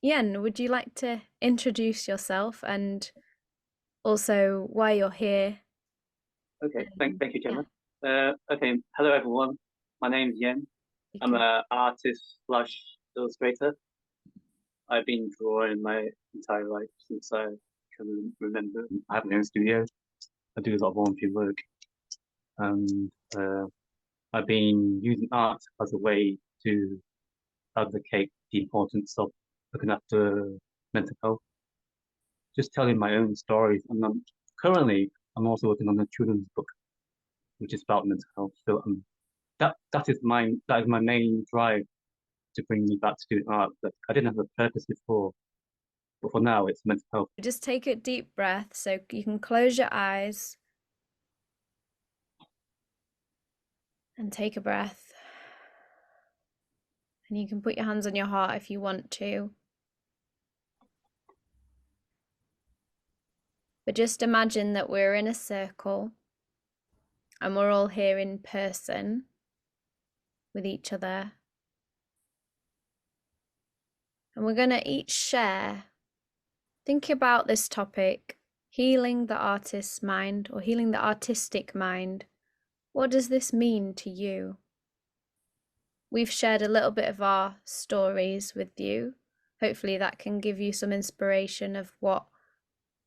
Yen, would you like to introduce yourself and also why you're here? Okay, thank you, Yeah, Gemma. Okay, hello everyone. My name's Yen. you I'm can. an artist slash illustrator. I've been drawing my entire life since I can remember. I have my own studio. I do a lot of volunteer work, and I've been using art as a way to advocate the importance of looking after mental health. Just telling my own stories, and currently I'm also working on a children's book, which is about mental health. So that is my main drive to bring me back to doing art. But I didn't have a purpose before, but for now it's mental health. Just take a deep breath so you can close your eyes and take a breath. And you can put your hands on your heart if you want to. But just imagine that we're in a circle and we're all here in person with each other. And we're going to each share. Think about this topic, healing the artist's mind or healing the artistic mind. What does this mean to you? We've shared a little bit of our stories with you. Hopefully that can give you some inspiration of what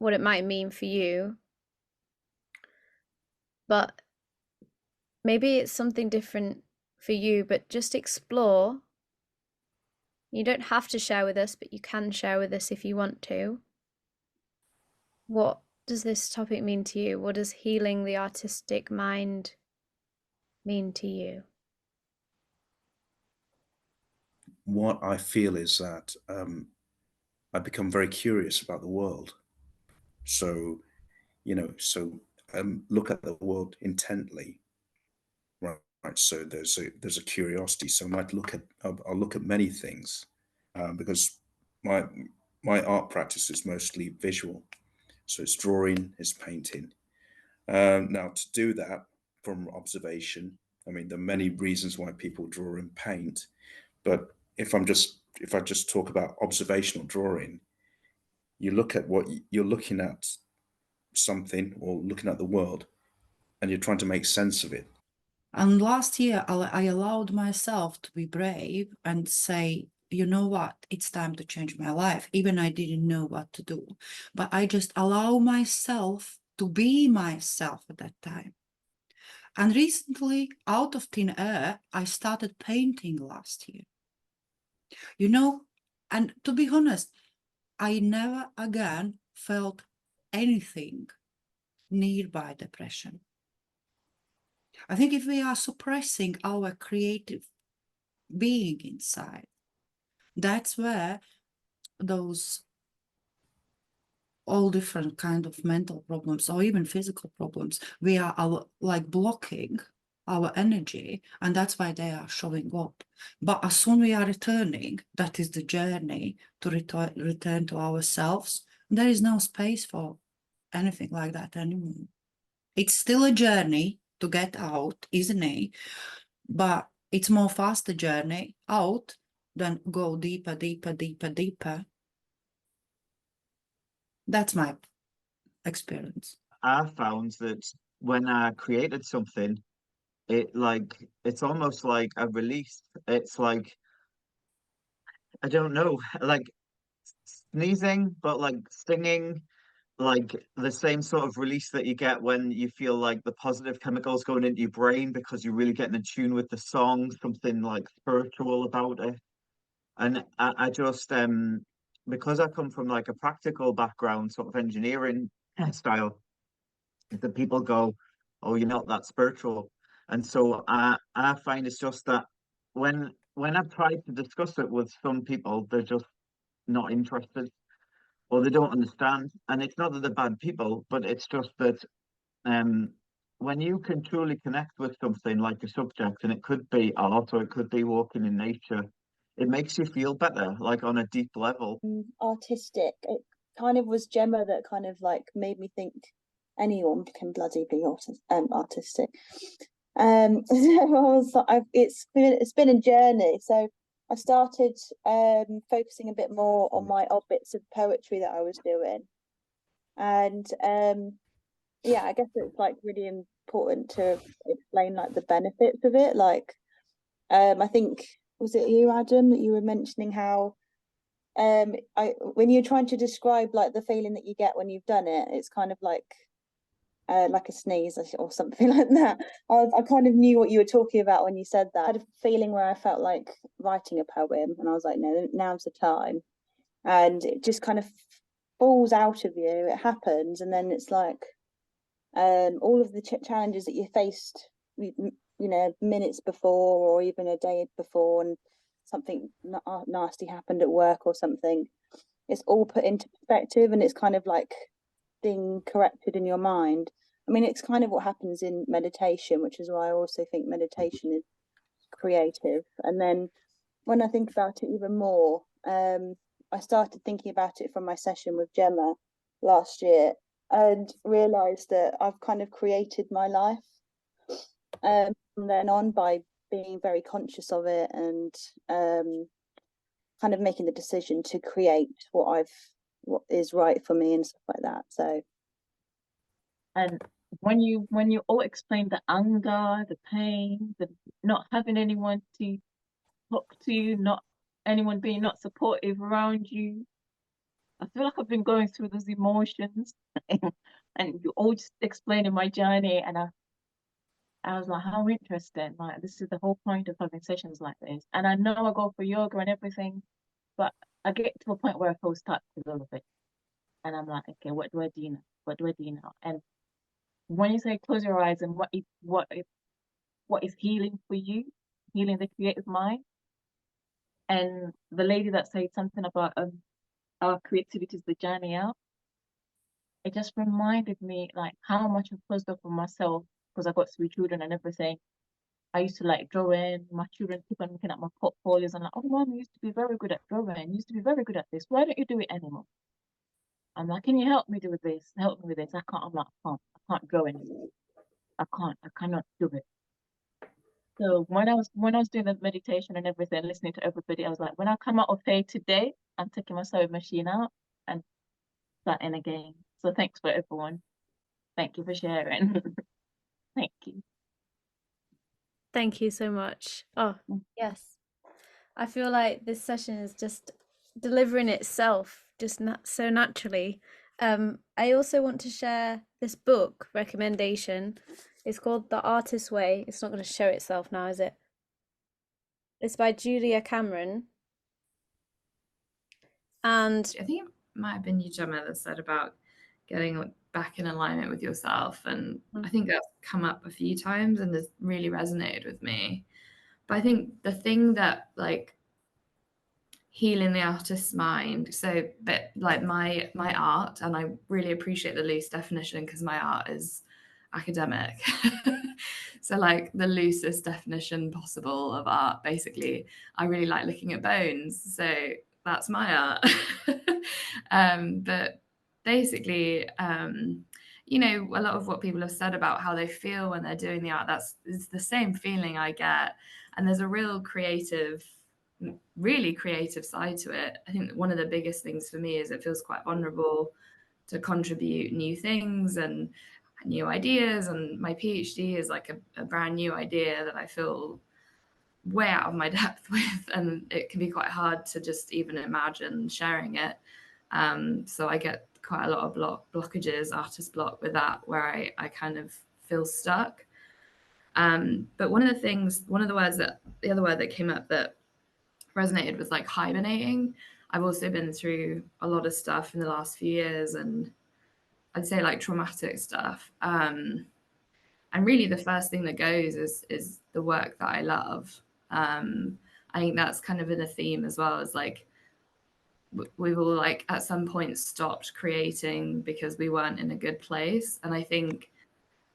it might mean for you. But maybe it's something different for you, but just explore. You don't have to share with us, but you can share with us if you want to. What does this topic mean to you? What does healing the artistic mind mean to you? What I feel is that I become very curious about the world. So, look at the world intently, right? So there's a curiosity. So I'll look at many things because my my art practice is mostly visual. So it's drawing, it's painting. Now to do that from observation, I mean, there are many reasons why people draw and paint, but if I just talk about observational drawing, you look at what you're looking at something or looking at the world and you're trying to make sense of it. And last year, I allowed myself to be brave and say, you know what, it's time to change my life. Even I didn't know what to do, but I just allow myself to be myself at that time. And recently, out of thin air, I started painting last year. And to be honest, I never again felt anything nearby depression. I think if we are suppressing our creative being inside, that's where those all different kind of mental problems or even physical problems, we are like blocking our energy, and that's why they are showing up. But as soon we are returning, that is the journey to return to ourselves. There is no space for anything like that anymore. It's still a journey to get out, isn't it? But it's more faster journey out than go deeper, deeper, deeper, deeper. That's my experience. I found that when I created something, it's almost like a release. It's like I don't know, like sneezing, but like stinging, like the same sort of release that you get when you feel like the positive chemicals going into your brain because you're really getting in tune with the song, something like spiritual about it. And I just because I come from like a practical background, sort of engineering style, that people go, "Oh, you're not that spiritual," and so I find it's just that when I've tried to discuss it with some people, they're just not interested or they don't understand. And it's not that they're bad people, but it's just that um when you can truly connect with something like a subject, and it could be art or it could be walking in nature, it makes you feel better, like on a deep level. Artistic. It kind of was Gemma that kind of like made me think anyone can bloody be artistic. So I was, it's been a journey. So I started focusing a bit more on my odd bits of poetry that I was doing. And yeah, I guess it's like really important to explain like the benefits of it. Like I think, was it you, Adam, that you were mentioning how when you're trying to describe like the feeling that you get when you've done it, it's kind of like a sneeze or something like that. I kind of knew what you were talking about when you said that. I had a feeling where I felt like writing a poem, and I was like, no, now's the time. And it just kind of falls out of you. It happens, and then it's like all of the challenges that you faced, you know, minutes before or even a day before, and something nasty happened at work or something. It's all put into perspective, and it's kind of like being corrected in your mind. I mean, it's kind of what happens in meditation, which is why I also think meditation is creative. And then when I think about it even more, I started thinking about it from my session with Jemma last year, and realized that I've kind of created my life from then on by being very conscious of it, and kind of making the decision to create what is right for me and stuff like that. So, and when you all explain the anger, the pain, the not having anyone to talk to, not anyone being not supportive around you, I feel like I've been going through those emotions and you all just explaining my journey, and I was like, how interesting. Like, this is the whole point of having sessions like this. And I know I go for yoga and everything, but I get to a point where I feel stuck with all of it. And I'm like, okay, what do I do now? What do I do now? And when you say close your eyes, and what is healing for you, healing the creative mind, and the lady that said something about our creativity is the journey out, it just reminded me like how much I've closed up on myself because I got 3 children and everything. I used to like drawing. My children keep on looking at my portfolios and like, oh, mom, you used to be very good at drawing. You used to be very good at this. Why don't you do it anymore? I'm like, can you help me do this? Help me with this. I can't. I'm like, I can't draw anymore. I cannot do it. So when I was doing the meditation and everything, listening to everybody, I was like, when I come out of here today, I'm taking my sewing machine out and starting again. So thanks for everyone. Thank you for sharing. Thank you. Thank you so much. Oh, yes. I feel like this session is just delivering itself just so naturally. I also want to share this book recommendation. It's called The Artist's Way. It's not going to show itself now, is it? It's by Julia Cameron. And I think it might have been you, Gemma, that said about getting back in alignment with yourself. And I think that's come up a few times and has really resonated with me. But I think the thing that like healing the artist's mind, so but like my art, and I really appreciate the loose definition because my art is academic. So like the loosest definition possible of art, basically. I really like looking at bones, so that's my art. But basically, you know, a lot of what people have said about how they feel when they're doing the art, it's the same feeling I get. And there's a really creative side to it. I think one of the biggest things for me is it feels quite vulnerable to contribute new things and new ideas. And my PhD is like a brand new idea that I feel way out of my depth with, and it can be quite hard to just even imagine sharing it. So I get quite a lot of blockages, artist block with that, where I kind of feel stuck. But the other word that came up that resonated was like hibernating. I've also been through a lot of stuff in the last few years, and I'd say like traumatic stuff. And really the first thing that goes is the work that I love. I think that's kind of been a theme as well, as like we've all like at some point stopped creating because we weren't in a good place. And I think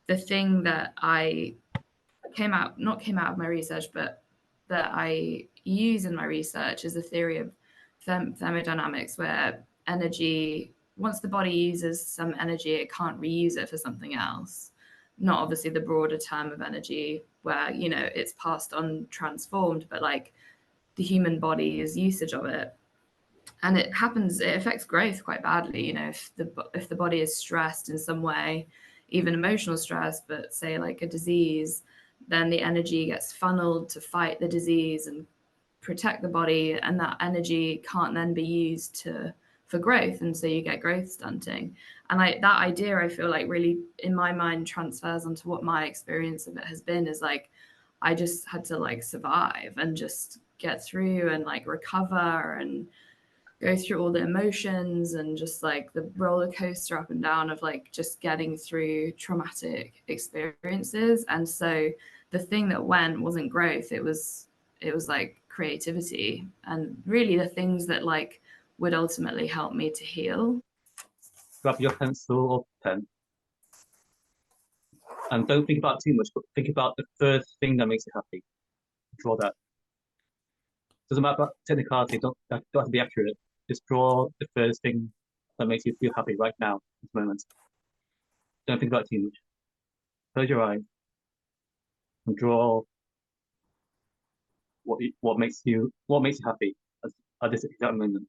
the thing that not came out of my research, but that I use in my research is a theory of thermodynamics, where energy, once the body uses some energy, it can't reuse it for something else. Not obviously the broader term of energy where, you know, it's passed on, transformed, but like the human body's usage of it. And it affects growth quite badly. You know, if the body is stressed in some way, even emotional stress, but say like a disease, then the energy gets funneled to fight the disease and protect the body, and that energy can't then be used for growth, and so you get growth stunting. And that idea, I feel like, really in my mind transfers onto what my experience of it has been, is like I just had to like survive and just get through and like recover and go through all the emotions and just like the roller coaster up and down of like just getting through traumatic experiences. And so the thing that wasn't growth, it was like creativity, and really the things that like would ultimately help me to heal. Grab your pencil or pen, and don't think about it too much, but think about the first thing that makes you happy. Draw that. Doesn't matter about technicality, don't have to be accurate. Just draw the first thing that makes you feel happy right now, this moment. Don't think about it too much. Close your eyes and draw what makes you happy at this exact moment.